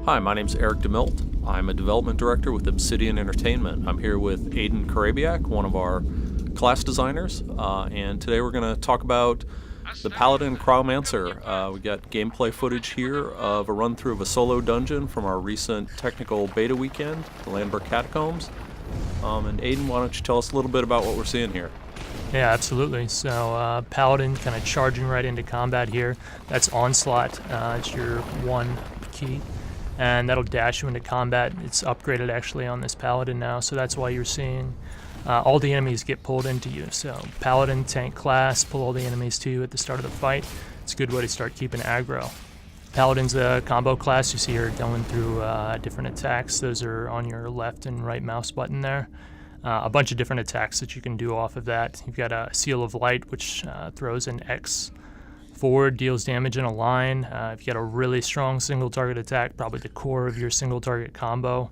Hi, my name's Eric DeMilt. I'm a development director with Obsidian Entertainment. I'm here with Aiden Karabiak, one of our class designers, and today we're going to talk about the Paladin Cryomancer. We got gameplay footage here of a run-through of a solo dungeon from our recent technical beta weekend, the Lanber Catacombs. And Aiden, why don't you tell us a little bit about what we're seeing here? Yeah, absolutely. So Paladin kind of charging right into combat here. That's Onslaught. It's your one key. And that'll dash you into combat. It's upgraded actually on this Paladin now, so that's why you're seeing all the enemies get pulled into you. So Paladin, tank class, pull all the enemies to you at the start of the fight. It's a good way to start keeping aggro. Paladin's a combo class. You see her going through different attacks. Those are on your left and right mouse button there. A bunch of different attacks that you can do off of that. You've got a Seal of Light, which throws an X forward, deals damage in a line. If you got a really strong single target attack, probably the core of your single target combo,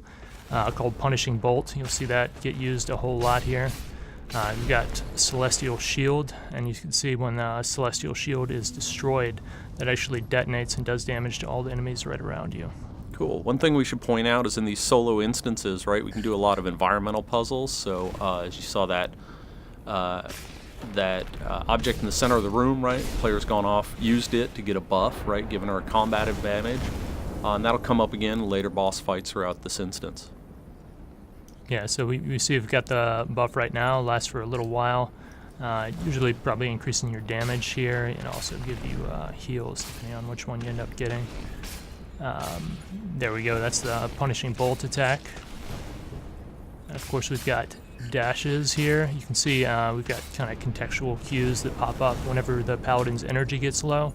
called Punishing Bolt. You'll see that get used a whole lot here. You've got Celestial Shield, and you can see when Celestial Shield is destroyed, that actually detonates and does damage to all the enemies right around you. Cool. One thing we should point out is in these solo instances, right, we can do a lot of environmental puzzles. So as you saw that object in the center of the room, right, player's gone off, used it to get a buff, right, giving her a combat advantage. And that'll come up again in later boss fights throughout this instance. Yeah, so we see we've got the buff right now, lasts for a little while. Usually probably increasing your damage here, and also give you heals depending on which one you end up getting. There we go, that's the Punishing Bolt attack. And of course we've got dashes here. You can see we've got kind of contextual cues that pop up whenever the Paladin's energy gets low.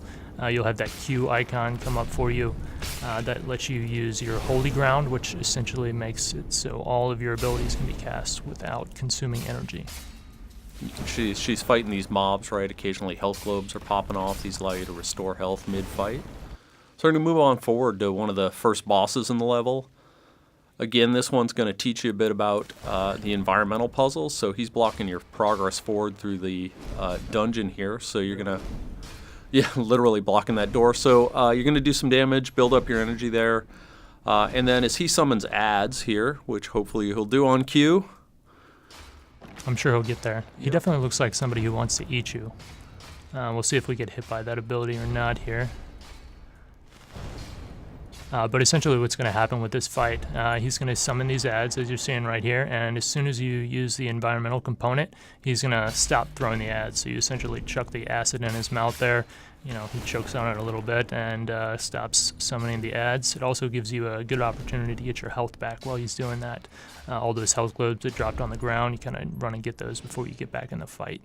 You'll have that Q icon come up for you that lets you use your Holy Ground, which essentially makes it so all of your abilities can be cast without consuming energy. She's fighting these mobs, right? Occasionally health globes are popping off. These allow you to restore health mid-fight. So we're going to move on forward to one of the first bosses in the level. Again, this one's going to teach you a bit about the environmental puzzles. So he's blocking your progress forward through the dungeon here. So you're going to, yeah, literally blocking that door. So you're going to do some damage, build up your energy there. And then as he summons ads here, which hopefully he'll do on cue. I'm sure he'll get there. He Yep. definitely looks like somebody who wants to eat you. We'll see if we get hit by that ability or not here. But essentially what's going to happen with this fight, he's going to summon these ads as you're seeing right here, and as soon as you use the environmental component, he's going to stop throwing the ads. So you essentially chuck the acid in his mouth there, he chokes on it a little bit and stops summoning the ads. It also gives you a good opportunity to get your health back while he's doing that. All those health globes that dropped on the ground, you kind of run and get those before you get back in the fight.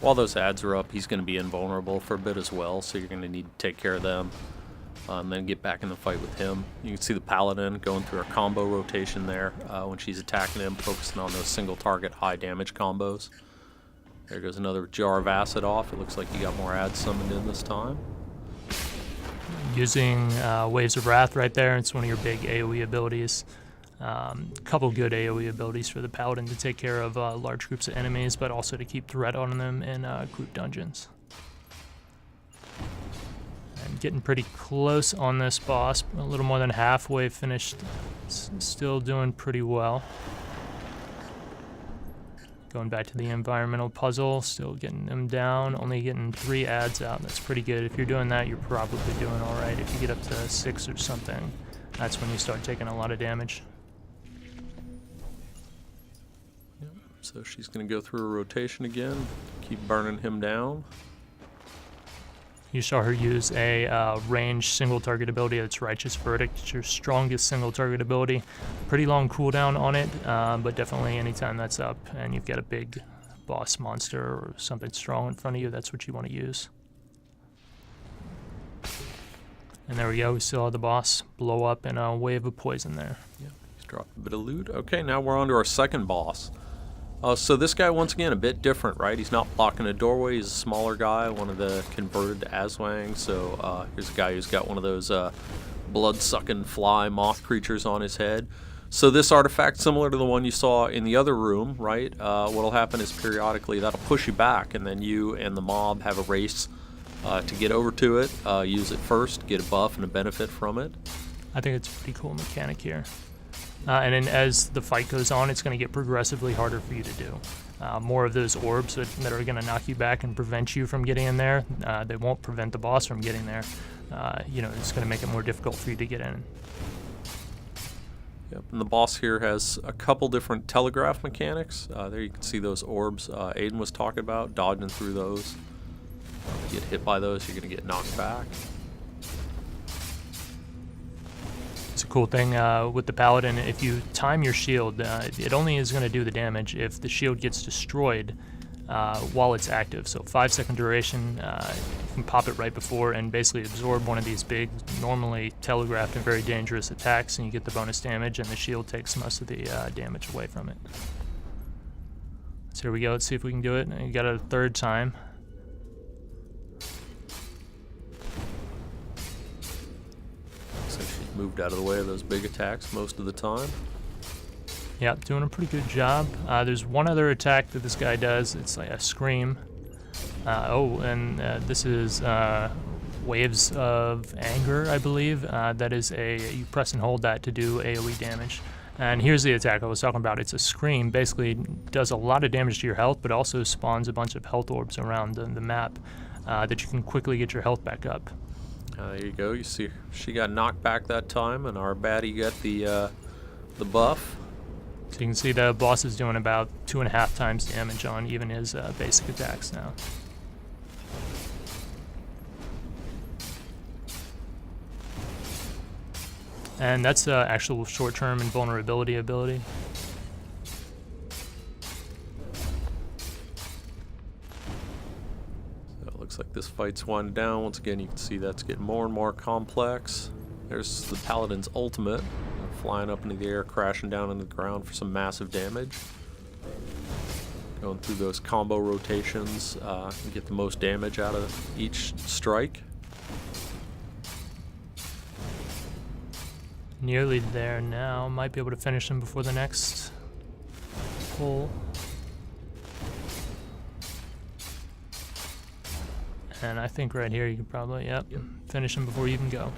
While those ads are up, he's going to be invulnerable for a bit as well, so you're going to need to take care of them. And then get back in the fight with him. You can see the Paladin going through a combo rotation there when she's attacking him, focusing on those single target high damage combos. There goes another jar of acid off. It looks like he got more ads summoned in this time. Using Waves of Wrath right there, it's one of your big AoE abilities. Couple good AoE abilities for the Paladin to take care of large groups of enemies, but also to keep threat on them in group dungeons. And getting pretty close on this boss, a little more than halfway finished, still doing pretty well. Going back to the environmental puzzle, still getting them down, only getting 3 ads out. That's pretty good. If you're doing that, you're probably doing all right. If you get up to 6 or something, that's when you start taking a lot of damage. Yep. So she's going to go through a rotation again, keep burning him down. You saw her use a ranged single target ability that's Righteous Verdict. It's your strongest single target ability. Pretty long cooldown on it, but definitely anytime that's up and you've got a big boss monster or something strong in front of you, that's what you want to use. And there we go, we still have the boss blow up in a wave of poison there. Yep. He's dropped a bit of loot. Okay, now we're on to our second boss. So this guy, once again, a bit different, right? He's not blocking a doorway. He's a smaller guy, one of the converted to Aswang. So here's a guy who's got one of those blood-sucking fly moth creatures on his head. So this artifact, similar to the one you saw in the other room, right? What'll happen is periodically that'll push you back, and then you and the mob have a race to get over to it. Use it first, get a buff and a benefit from it. I think it's a pretty cool mechanic here. And then as the fight goes on, it's going to get progressively harder for you to do. More of those orbs that are going to knock you back and prevent you from getting in there. They won't prevent the boss from getting there. It's going to make it more difficult for you to get in. Yep, and the boss here has a couple different telegraph mechanics. There you can see those orbs Aiden was talking about, dodging through those. If you get hit by those, you're going to get knocked back. It's a cool thing with the Paladin. If you time your shield, it only is going to do the damage if the shield gets destroyed while it's active. So 5-second duration, you can pop it right before and basically absorb one of these big, normally telegraphed and very dangerous attacks, and you get the bonus damage, and the shield takes most of the damage away from it. So here we go. Let's see if we can do it. You got it a third time. So she's moved out of the way of those big attacks most of the time. Yeah, doing a pretty good job. There's one other attack that this guy does. It's like a scream. This is Waves of Anger, I believe. That is you press and hold that to do AoE damage. And here's the attack I was talking about. It's a scream. Basically does a lot of damage to your health, but also spawns a bunch of health orbs around the map that you can quickly get your health back up. There you go. You see she got knocked back that time, and our baddie got the buff. So you can see the boss is doing about 2.5 times damage on even his basic attacks now. And that's the actual short-term invulnerability ability. So it looks like this fight's winding down. Once again, you can see that's getting more and more complex. There's the Paladin's ultimate. Flying up into the air, crashing down into the ground for some massive damage. Going through those combo rotations, you get the most damage out of each strike. Nearly there now. Might be able to finish him before the next pull. And I think right here you could probably, finish him before you even go.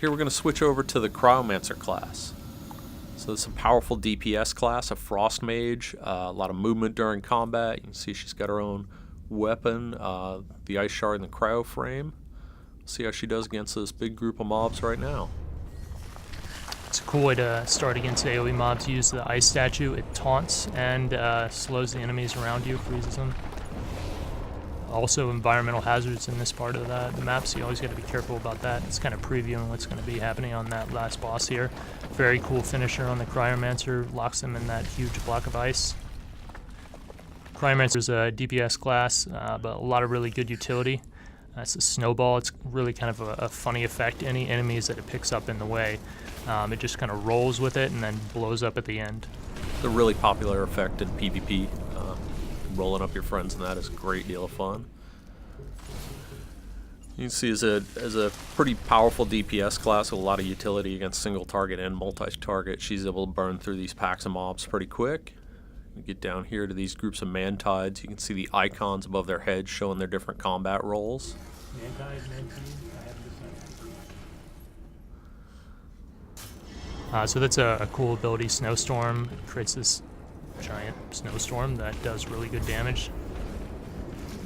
Here we're going to switch over to the Cryomancer class. So this is a powerful DPS class, a Frost Mage, a lot of movement during combat. You can see she's got her own weapon, the Ice Shard and the Cryo Frame. See how she does against this big group of mobs right now. It's a cool way to start against AoE mobs. Use the Ice Statue. It taunts and slows the enemies around you, freezes them. Also environmental hazards in this part of the map, so you always got to be careful about that. It's kind of previewing what's going to be happening on that last boss here. Very cool finisher on the Cryomancer, locks them in that huge block of ice. Cryomancer is a DPS class, but a lot of really good utility. It's a snowball. It's really kind of a funny effect. Any enemies that it picks up in the way, it just kind of rolls with it and then blows up at the end. It's a really popular effect in PvP. Rolling up your friends, and that is a great deal of fun. You can see as a pretty powerful DPS class with a lot of utility against single target and multi-target. She's able to burn through these packs of mobs pretty quick. You get down here to these groups of Mantides. You can see the icons above their heads showing their different combat roles. So that's a cool ability, Snowstorm. It creates this giant snowstorm that does really good damage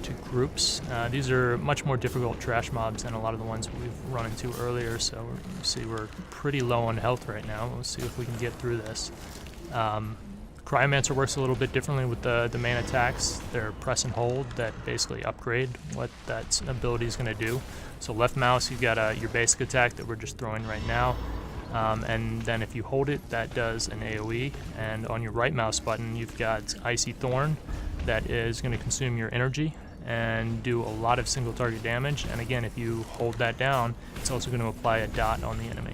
to groups. These are much more difficult trash mobs than a lot of the ones we've run into earlier, so you see we're pretty low on health right now. Let's see if we can get through this. Cryomancer works a little bit differently with the main attacks. They're press and hold that basically upgrade what that ability is going to do. So left mouse, you've got your basic attack that we're just throwing right now. And then if you hold it, that does an AoE. And on your right mouse button, you've got Icy Thorn that is going to consume your energy and do a lot of single target damage. And again, if you hold that down, it's also going to apply a dot on the enemy.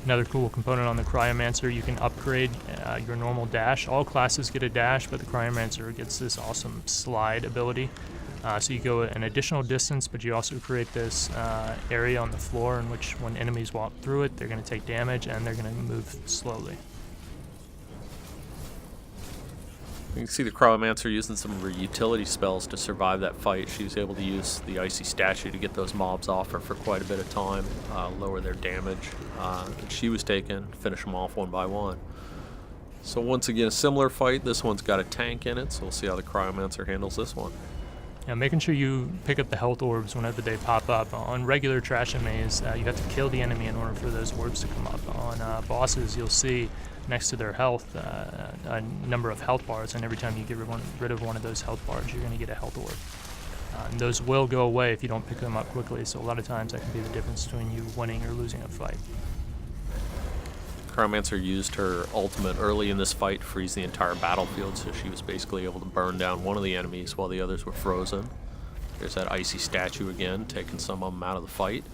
Another cool component on the Cryomancer, you can upgrade your normal dash. All classes get a dash, but the Cryomancer gets this awesome slide ability. So you go an additional distance, but you also create this area on the floor in which when enemies walk through it, they're going to take damage and they're going to move slowly. You can see the Cryomancer using some of her utility spells to survive that fight. She was able to use the Icy Statue to get those mobs off her for quite a bit of time, lower their damage that she was taking, finish them off one by one. So once again, a similar fight. This one's got a tank in it, so we'll see how the Cryomancer handles this one. Yeah, making sure you pick up the health orbs whenever they pop up. On regular trash enemies, you have to kill the enemy in order for those orbs to come up. On bosses, you'll see next to their health a number of health bars, and every time you get rid of one of those health bars, you're going to get a health orb. And those will go away if you don't pick them up quickly, so a lot of times that can be the difference between you winning or losing a fight. Cryomancer used her ultimate early in this fight to freeze the entire battlefield, so she was basically able to burn down one of the enemies while the others were frozen. There's that Icy Statue again, taking some of them out of the fight.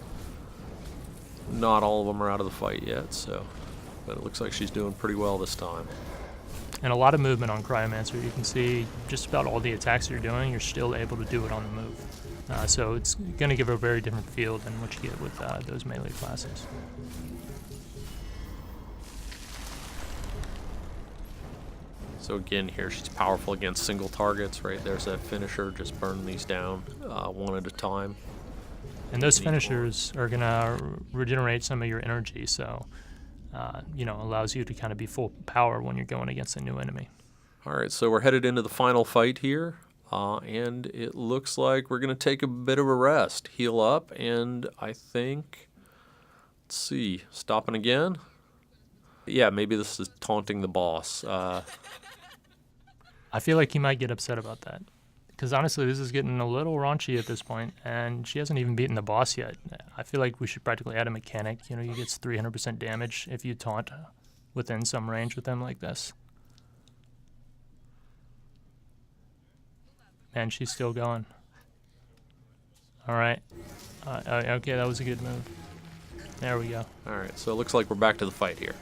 Not all of them are out of the fight yet, but it looks like she's doing pretty well this time. And a lot of movement on Cryomancer. You can see just about all the attacks you're doing, you're still able to do it on the move. So it's going to give her a very different feel than what you get with those melee classes. So again, here she's powerful against single targets, right? There's that finisher, just burning these down one at a time. And those finishers are going to regenerate some of your energy, so, allows you to kind of be full power when you're going against a new enemy. All right, so we're headed into the final fight here, and it looks like we're going to take a bit of a rest, heal up, and I think, let's see, stopping again? Yeah, maybe this is taunting the boss. I feel like he might get upset about that. Because honestly, this is getting a little raunchy at this point, and she hasn't even beaten the boss yet. I feel like we should practically add a mechanic. You get 300% damage if you taunt within some range with them like this. And she's still going. All right. Okay, that was a good move. There we go. All right, so it looks like we're back to the fight here.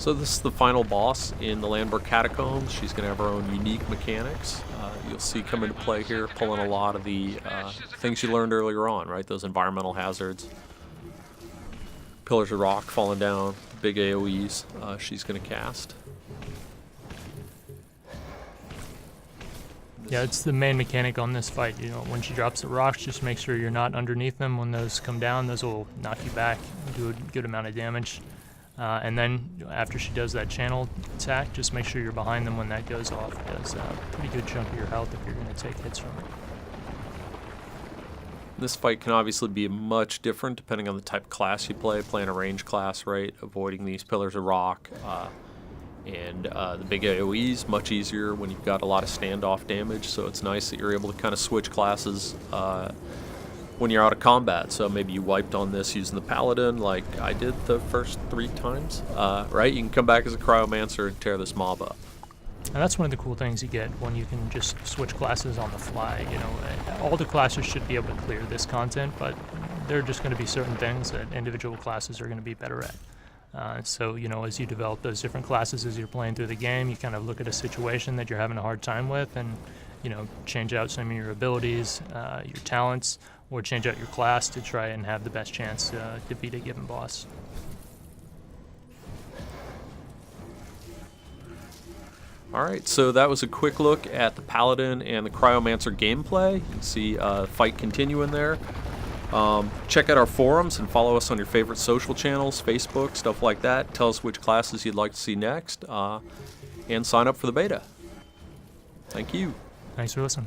So this is the final boss in the Lanber Catacombs. She's going to have her own unique mechanics. You'll see come into play here, pulling a lot of the things you learned earlier on, right? Those environmental hazards. Pillars of rock falling down, big AoEs she's going to cast. Yeah, it's the main mechanic on this fight. When she drops the rocks, just make sure you're not underneath them. When those come down, those will knock you back, do a good amount of damage. And then after she does that channel attack, just make sure you're behind them when that goes off. It does a pretty good chunk of your health if you're going to take hits from it. This fight can obviously be much different depending on the type of class you play. Playing a range class, right? Avoiding these pillars of rock. And the big AoEs, much easier when you've got a lot of standoff damage. So it's nice that you're able to kind of switch classes when you're out of combat. So maybe you wiped on this using the Paladin like I did the first 3 times, right? You can come back as a Cryomancer and tear this mob up. And that's one of the cool things you get when you can just switch classes on the fly. All the classes should be able to clear this content, but there are just going to be certain things that individual classes are going to be better at. So as you develop those different classes as you're playing through the game, you kind of look at a situation that you're having a hard time with and, change out some of your abilities, your talents, or change out your class to try and have the best chance to beat a given boss. Alright, so that was a quick look at the Paladin and the Cryomancer gameplay. You can see fight continuing there. Check out our forums and follow us on your favorite social channels, Facebook, stuff like that. Tell us which classes you'd like to see next, and sign up for the beta. Thank you. Thanks for listening.